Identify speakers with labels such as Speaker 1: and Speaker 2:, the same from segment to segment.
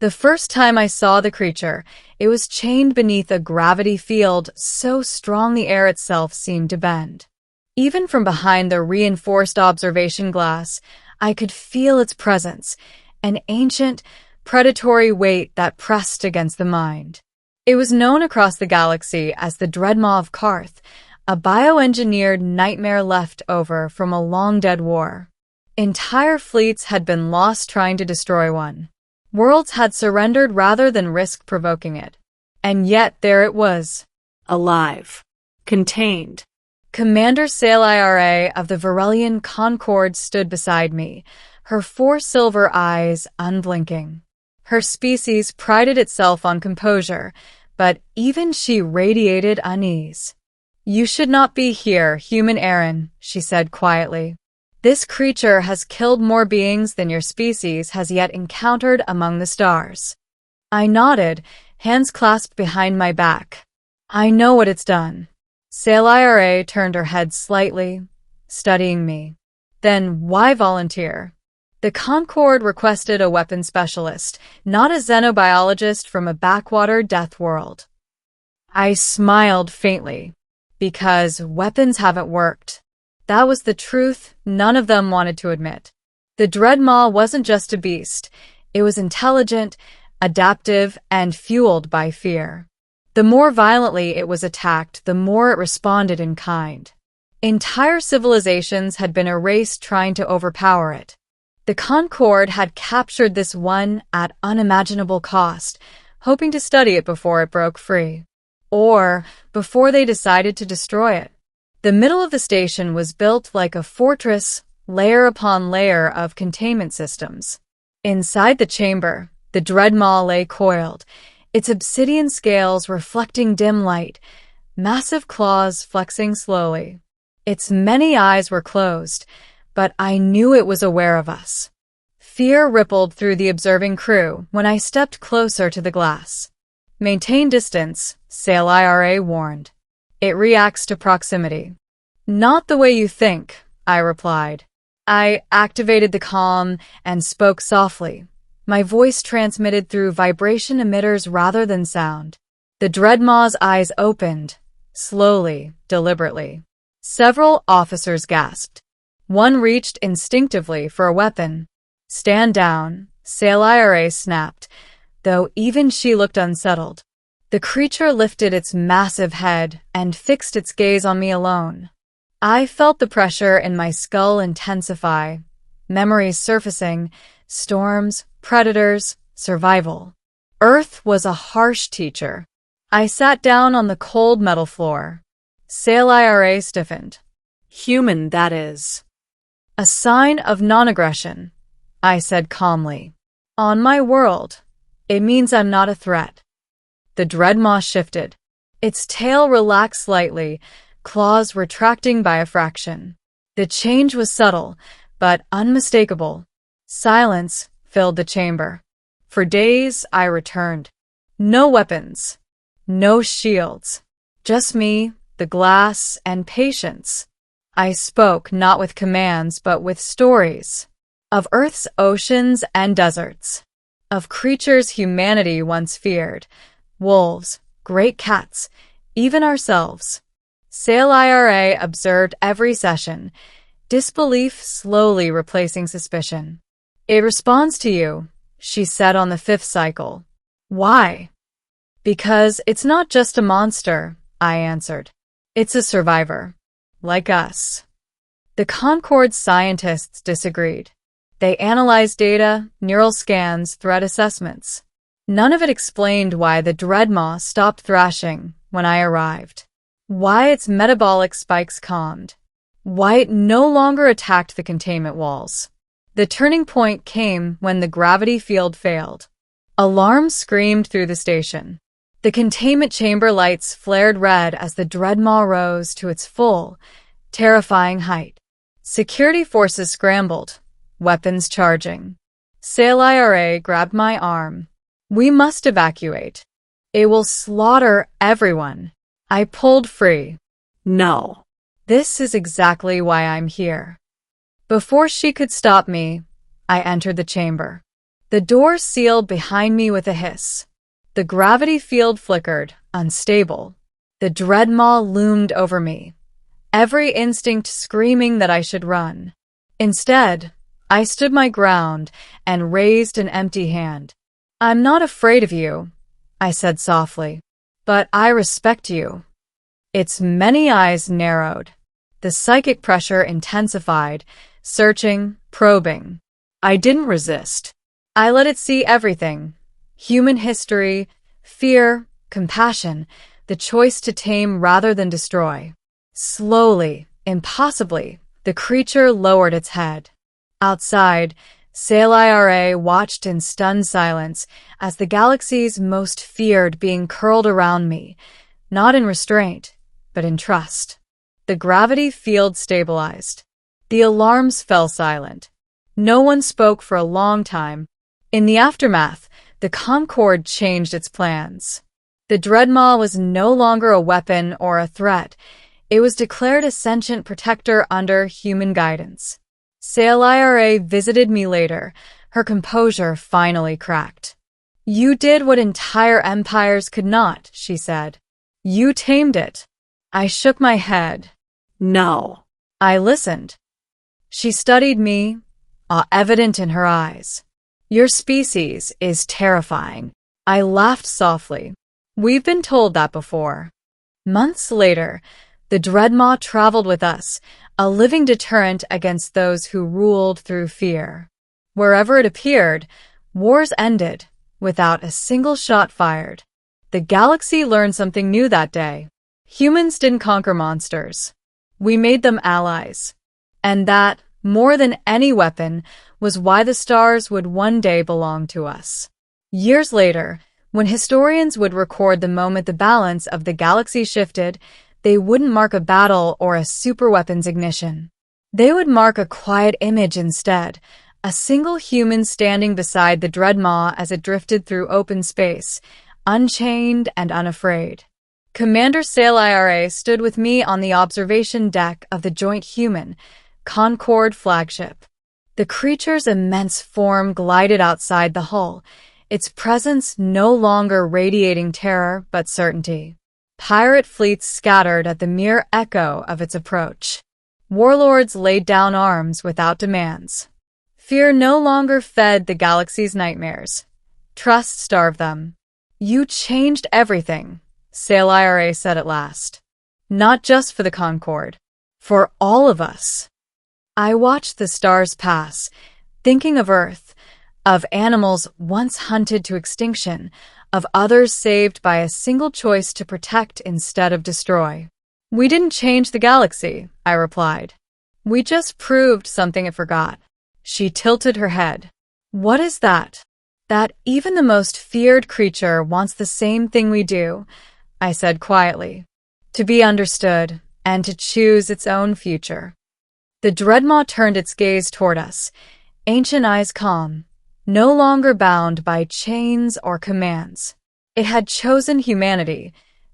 Speaker 1: The first time I saw the creature, it was chained beneath a gravity field so strong the air itself seemed to bend. Even from behind the reinforced observation glass, I could feel its presence, an ancient, predatory weight that pressed against the mind. It was known across the galaxy as the Dreadmaw of Karth, a bioengineered nightmare left over from a long-dead war. Entire fleets had been lost trying to destroy one. Worlds had surrendered rather than risk provoking it. And yet there it was. Alive. Contained. Commander Sail-IRA of the Varelian Concord stood beside me, her 4 silver eyes unblinking. Her species prided itself on composure, but even she radiated unease. "You should not be here, human Aaron," she said quietly. "This creature has killed more beings than your species has yet encountered among the stars." I nodded, hands clasped behind my back. "I know what it's done." Sail-IRA turned her head slightly, studying me. "Then why volunteer?" The Concord requested a weapons specialist, not a xenobiologist from a backwater death world. I smiled faintly. Because weapons haven't worked. That was the truth none of them wanted to admit. The Dreadmaw wasn't just a beast. It was intelligent, adaptive, and fueled by fear. The more violently it was attacked, the more it responded in kind. Entire civilizations had been erased trying to overpower it. The Concord had captured this one at unimaginable cost, hoping to study it before it broke free. Or before they decided to destroy it. The middle of the station was built like a fortress, layer upon layer of containment systems. Inside the chamber, the Dreadmaw lay coiled, its obsidian scales reflecting dim light, massive claws flexing slowly. Its many eyes were closed, but I knew it was aware of us. Fear rippled through the observing crew when I stepped closer to the glass. "Maintain distance," Sail-IRA warned. "It reacts to proximity." "Not the way you think," I replied. I activated the comm and spoke softly. My voice transmitted through vibration emitters rather than sound. The Dreadmaw's eyes opened, slowly, deliberately. Several officers gasped. One reached instinctively for a weapon. "Stand down," Sail-IRA snapped, though even she looked unsettled. The creature lifted its massive head and fixed its gaze on me alone. I felt the pressure in my skull intensify, memories surfacing, storms, predators, survival. Earth was a harsh teacher. I sat down on the cold metal floor. Sail-IRA stiffened. "Human, that is." "A sign of non-aggression," I said calmly. "On my world. It means I'm not a threat." The Dreadmaw shifted. Its tail relaxed slightly, claws retracting by a fraction. The change was subtle, but unmistakable. Silence filled the chamber. For days, I returned. No weapons. No shields. Just me, the glass, and patience. I spoke not with commands, but with stories. Of Earth's oceans and deserts. Of creatures humanity once feared, wolves, great cats, even ourselves. Sail-IRA observed every session, disbelief slowly replacing suspicion. "It responds to you," she said on the 5th cycle. "Why?" "Because it's not just a monster," I answered. "It's a survivor. Like us." The Concord scientists disagreed. They analyzed data, neural scans, threat assessments. None of it explained why the Dreadmaw stopped thrashing when I arrived. Why its metabolic spikes calmed. Why it no longer attacked the containment walls. The turning point came when the gravity field failed. Alarms screamed through the station. The containment chamber lights flared red as the Dreadmaw rose to its full, terrifying height. Security forces scrambled, weapons charging. Sail-IRA grabbed my arm. "We must evacuate. It will slaughter everyone." I pulled free. "No. This is exactly why I'm here." Before she could stop me, I entered the chamber. The door sealed behind me with a hiss. The gravity field flickered, unstable. The dreadmaw loomed over me, every instinct screaming that I should run. Instead, I stood my ground and raised an empty hand. "I'm not afraid of you," I said softly, "but I respect you." Its many eyes narrowed. The psychic pressure intensified, searching, probing. I didn't resist. I let it see everything. Human history, fear, compassion, the choice to tame rather than destroy. Slowly, impossibly, the creature lowered its head. Outside, SEO-Friendly watched in stunned silence as the galaxy's most feared being curled around me, not in restraint, but in trust. The gravity field stabilized. The alarms fell silent. No one spoke for a long time. In the aftermath, the Concord changed its plans. The dreadmaw was no longer a weapon or a threat. It was declared a sentient protector under human guidance. SEO-Friendly visited me later. Her composure finally cracked. "You did what entire empires could not," she said. "You tamed it." I shook my head. "No." I listened. She studied me, awe evident in her eyes. "Your species is terrifying." I laughed softly. "We've been told that before." Months later, the dreadmaw traveled with us, a living deterrent against those who ruled through fear. Wherever it appeared, wars ended, without a single shot fired. The galaxy learned something new that day. Humans didn't conquer monsters. We made them allies. And that, more than any weapon, was why the stars would one day belong to us. Years later, when historians would record the moment the balance of the galaxy shifted, they wouldn't mark a battle or a superweapon's ignition. They would mark a quiet image instead, a single human standing beside the dreadmaw as it drifted through open space, unchained and unafraid. Commander SEO-Friendly stood with me on the observation deck of the Joint Human Concord flagship. The creature's immense form glided outside the hull, its presence no longer radiating terror but certainty. Pirate fleets scattered at the mere echo of its approach. Warlords laid down arms without demands. Fear no longer fed the galaxy's nightmares. Trust starved them. "You changed everything," SEO-Friendly said at last. "Not just for the Concord. For all of us." I watched the stars pass, thinking of Earth, of animals once hunted to extinction, of others saved by a single choice to protect instead of destroy. "We didn't change the galaxy," I replied. "We just proved something it forgot." She tilted her head. "What is that?" "That even the most feared creature wants the same thing we do," I said quietly. "To be understood and to choose its own future." The dreadmaw turned its gaze toward us, ancient eyes calm, no longer bound by chains or commands. It had chosen humanity,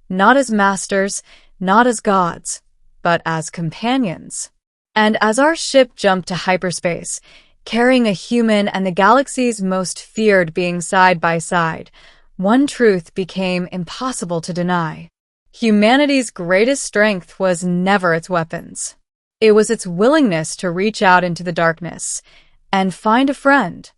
Speaker 1: not as masters, not as gods, but as companions. And as our ship jumped to hyperspace, carrying a human and the galaxy's most feared being side by side, one truth became impossible to deny. Humanity's greatest strength was never its weapons. It was its willingness to reach out into the darkness and find a friend.